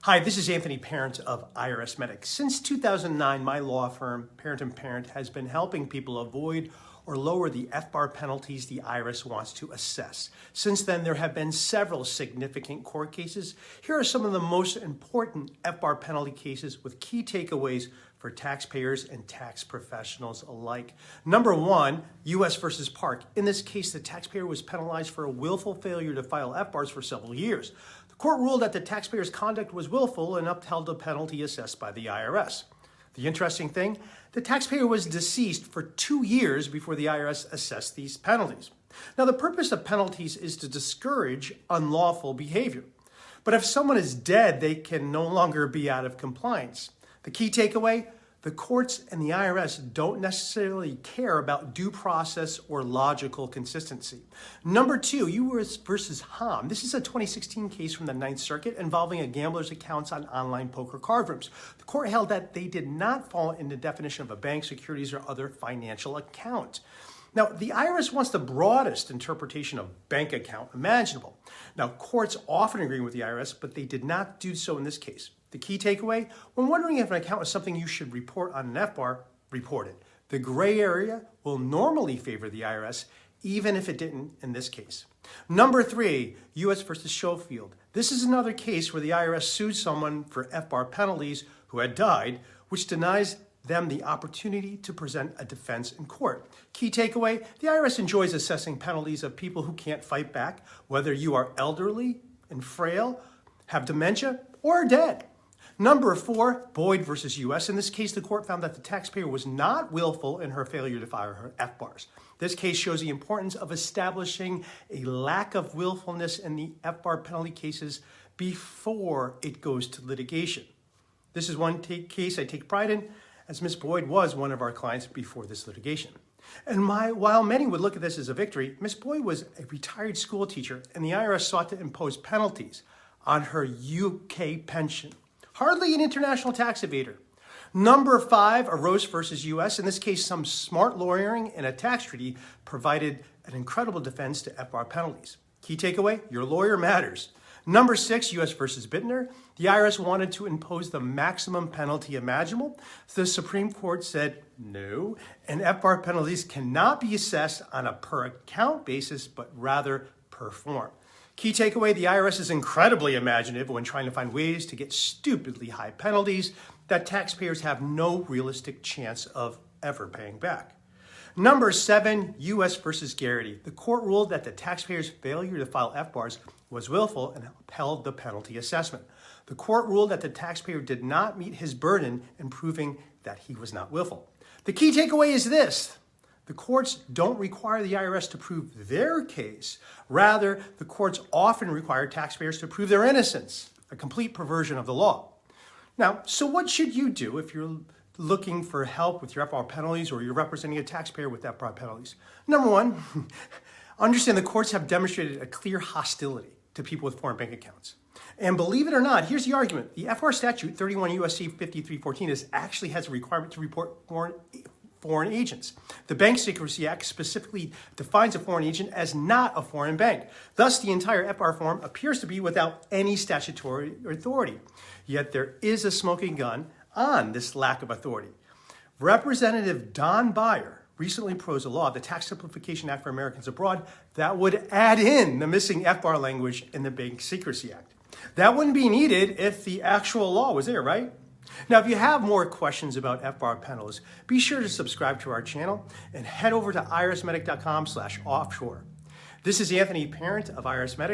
Hi, this is Anthony Parent of IRSMedic. Since 2009, my law firm, Parent Parent, has been helping people avoid or lower the FBAR penalties the IRS wants to assess. Since then, there have been several significant court cases. Here are some of the most important FBAR penalty cases with key takeaways for taxpayers and tax professionals alike. Number one, U.S. versus Park. In this case, the taxpayer was penalized for a willful failure to file FBARs for several years. The court ruled that the taxpayer's conduct was willful and upheld the penalty assessed by the IRS. The interesting thing, the taxpayer was deceased for 2 years before the IRS assessed these penalties. Now, the purpose of penalties is to discourage unlawful behavior. But if someone is dead, they can no longer be out of compliance. The key takeaway, the courts and the IRS don't necessarily care about due process or logical consistency. Number two, U.S. versus Ham. This is a 2016 case from the Ninth Circuit involving a gambler's accounts on online poker card rooms. The court held that they did not fall in the definition of a bank, securities, or other financial account. Now, the IRS wants the broadest interpretation of bank account imaginable. Now, courts often agree with the IRS, but they did not do so in this case. The key takeaway, when wondering if an account is something you should report on an FBAR, report it. The gray area will normally favor the IRS, even if it didn't in this case. Number three, U.S. versus Schofield. This is another case where the IRS sued someone for FBAR penalties who had died, which denies them the opportunity to present a defense in court. Key takeaway, the IRS enjoys assessing penalties of people who can't fight back, whether you are elderly and frail, have dementia, or are dead. Number four, Boyd versus U.S. In this case, the court found that the taxpayer was not willful in her failure to file her FBARs. This case shows the importance of establishing a lack of willfulness in the FBAR penalty cases before it goes to litigation. This is one case I take pride in, as Ms. Boyd was one of our clients before this litigation. And while many would look at this as a victory, Ms. Boyd was a retired school teacher, and the IRS sought to impose penalties on her UK pension. Hardly an international tax evader. Number five, Arose versus U.S. In this case, some smart lawyering in a tax treaty provided an incredible defense to FBAR penalties. Key takeaway, your lawyer matters. Number six, U.S. versus Bittner. The IRS wanted to impose the maximum penalty imaginable. The Supreme Court said no, and FBAR penalties cannot be assessed on a per account basis, but rather per form. Key takeaway, the IRS is incredibly imaginative when trying to find ways to get stupidly high penalties that taxpayers have no realistic chance of ever paying back. Number seven, U.S. versus Garrity. The court ruled that the taxpayer's failure to file FBARs was willful and upheld the penalty assessment. The court ruled that the taxpayer did not meet his burden in proving that he was not willful. The key takeaway is this. The courts don't require the IRS to prove their case. Rather, the courts often require taxpayers to prove their innocence, a complete perversion of the law. Now, so what should you do if you're looking for help with your FBAR penalties or you're representing a taxpayer with FBAR penalties? Number one, understand the courts have demonstrated a clear hostility to people with foreign bank accounts. And believe it or not, here's the argument. The FBAR statute, 31 U.S.C. 5314, actually has a requirement to report foreign agents. The Bank Secrecy Act specifically defines a foreign agent as not a foreign bank. Thus, the entire FBAR form appears to be without any statutory authority. Yet there is a smoking gun on this lack of authority. Representative Don Beyer recently proposed a law, the Tax Simplification Act for Americans Abroad, that would add in the missing FBAR language in the Bank Secrecy Act. That wouldn't be needed if the actual law was there, right? Now, if you have more questions about FBAR penalties, be sure to subscribe to our channel and head over to irsmedic.com/offshore. This is Anthony Parent of IRSMedic.